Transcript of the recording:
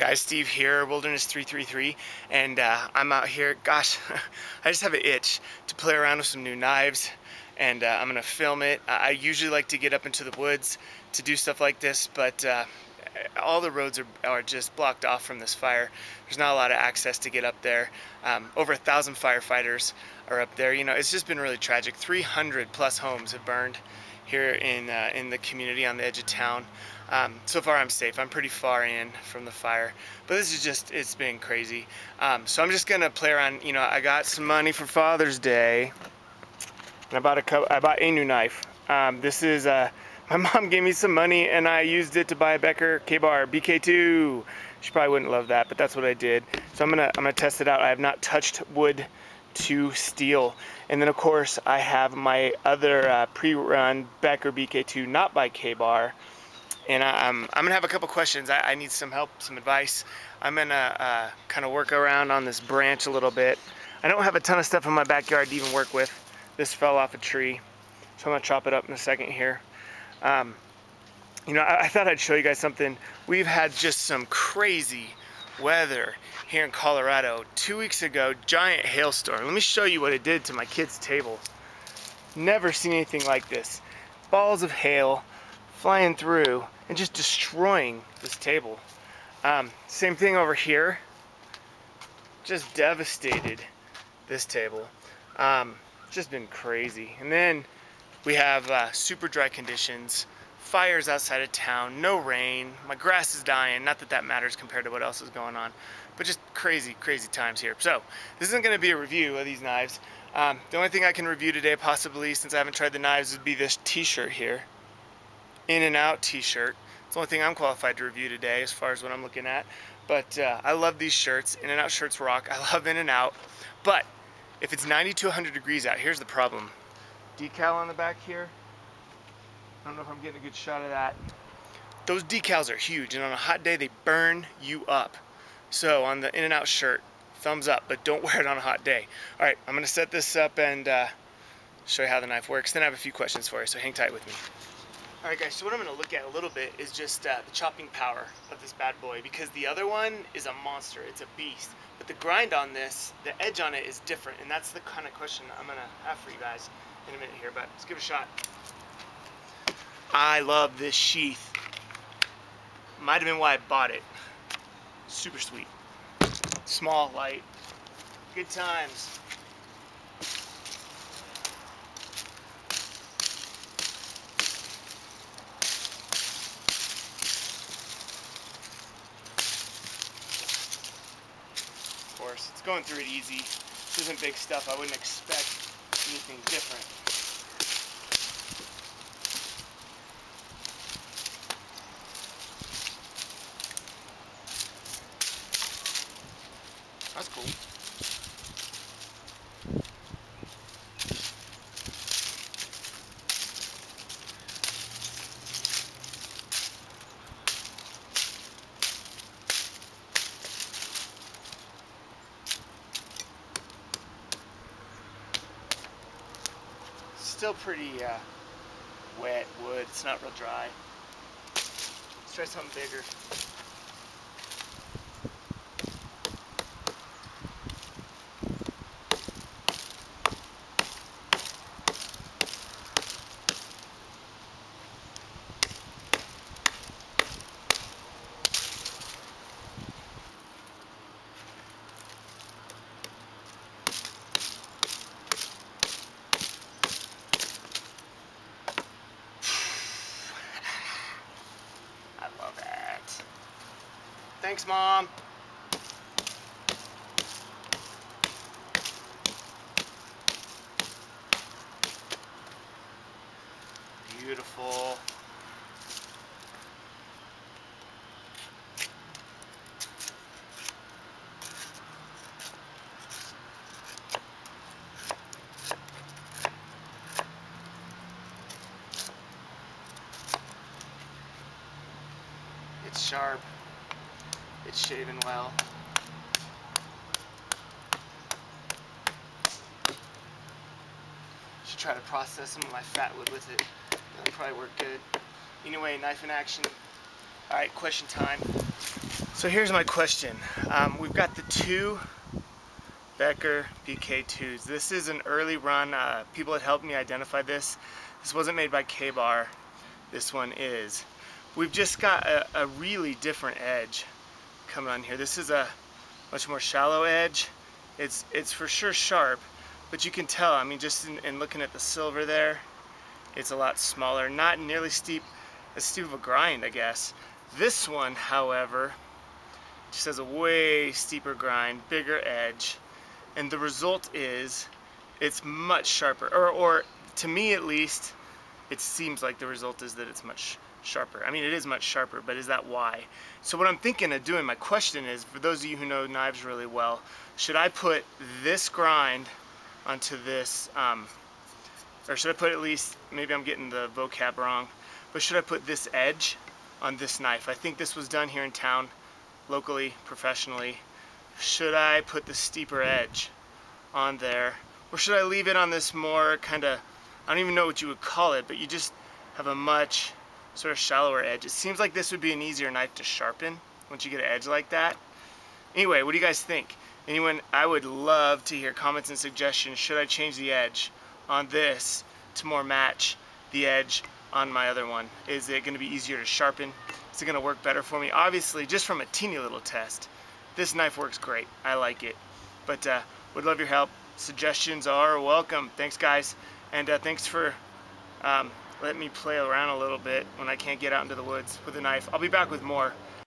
guys, Steve here, Wilderness 333, and I'm out here. Gosh, I just have an itch to play around with some new knives, and I'm gonna film it. I usually like to get up into the woods to do stuff like this, but all the roads are just blocked off from this fire. There's not a lot of access to get up there. Over 1,000 firefighters are up there. You know, it's just been really tragic. 300 plus homes have burned here in the community on the edge of town. So far I'm safe. I'm pretty far in from the fire, but this is just, it's been crazy. So I'm just gonna play around. You know, I got some money for Father's Day, and I bought a new knife. This is my mom gave me some money and I used it to buy a Becker Ka-Bar BK2. She probably wouldn't love that, but that's what I did. So I'm gonna test it out. I have not touched wood to steel. And then of course I have my other pre-run Becker BK2, not by Ka-Bar. And I'm gonna have a couple questions. I need some help, some advice. I'm gonna kind of work around on this branch a little bit. I don't have a ton of stuff in my backyard to even work with. This fell off a tree, so I'm gonna chop it up in a second here. You know, I thought I'd show you guys something. We've had just some crazy weather here in Colorado. 2 weeks ago, giant hailstorm. Let me show you what it did to my kids' table. Never seen anything like this. Balls of hail flying through and just destroying this table. Same thing over here. Just devastated this table. Just been crazy. And then we have super dry conditions, fires outside of town, no rain, my grass is dying. Not that that matters compared to what else is going on, but just crazy, crazy times here. So this isn't gonna be a review of these knives. The only thing I can review today, possibly, since I haven't tried the knives, would be this t-shirt here. In-N-Out t-shirt. It's the only thing I'm qualified to review today as far as what I'm looking at. But I love these shirts. In-N-Out shirts rock. I love In-N-Out. But if it's 90 to 100 degrees out, here's the problem. Decal on the back here. I don't know if I'm getting a good shot of that. Those decals are huge, and on a hot day they burn you up. So on the In-N-Out shirt, thumbs up, but don't wear it on a hot day. All right, I'm gonna set this up and show you how the knife works. Then I have a few questions for you, so hang tight with me. All right, guys, so what I'm gonna look at a little bit is just the chopping power of this bad boy, because the other one is a monster, it's a beast. But the grind on this, the edge on it is different, and that's the kind of question I'm gonna have for you guys in a minute here, but let's give it a shot. I love this sheath. Might have been why I bought it. Super sweet. Small, light, good times. Of course, it's going through it easy. This isn't big stuff. I wouldn't expect anything different. That's cool. Still pretty wet wood. It's not real dry. Let's try something bigger. Love it. Thanks, Mom. Beautiful. It's sharp. It's shaven well. Should try to process some of my fat wood with it. That'll probably work good. Anyway, knife in action. Alright, question time. So So here's my question. We've got the two Becker BK2s. This is an early run. People had helped me identify this. This wasn't made by K-Bar. This one is. We've just got a really different edge coming on here. This is a much more shallow edge. It's for sure sharp, but you can tell, I mean, just in looking at the silver there, it's a lot smaller. Not nearly as steep of a grind, I guess. This one, however, just has a way steeper grind, bigger edge, and the result is it's much sharper, or to me at least, it seems like the result is that it's much sharper. I mean, it is much sharper, but is that why? So what I'm thinking of doing, my question is, for those of you who know knives really well, should I put this grind onto this, or should I put at least, maybe I'm getting the vocab wrong, but should I put this edge on this knife? I think this was done here in town, locally, professionally. Should I put the steeper edge on there, or should I leave it on this more kind of, I don't even know what you would call it, but you just have a much sort of shallower edge. It seems like this would be an easier knife to sharpen once you get an edge like that. Anyway, what do you guys think? Anyone? I would love to hear comments and suggestions. Should I change the edge on this to more match the edge on my other one? Is it going to be easier to sharpen? Is it going to work better for me? Obviously, just from a teeny little test, this knife works great. I like it. But would love your help. Suggestions are welcome. Thanks, guys. And thanks for letting me play around a little bit when I can't get out into the woods with a knife. I'll be back with more.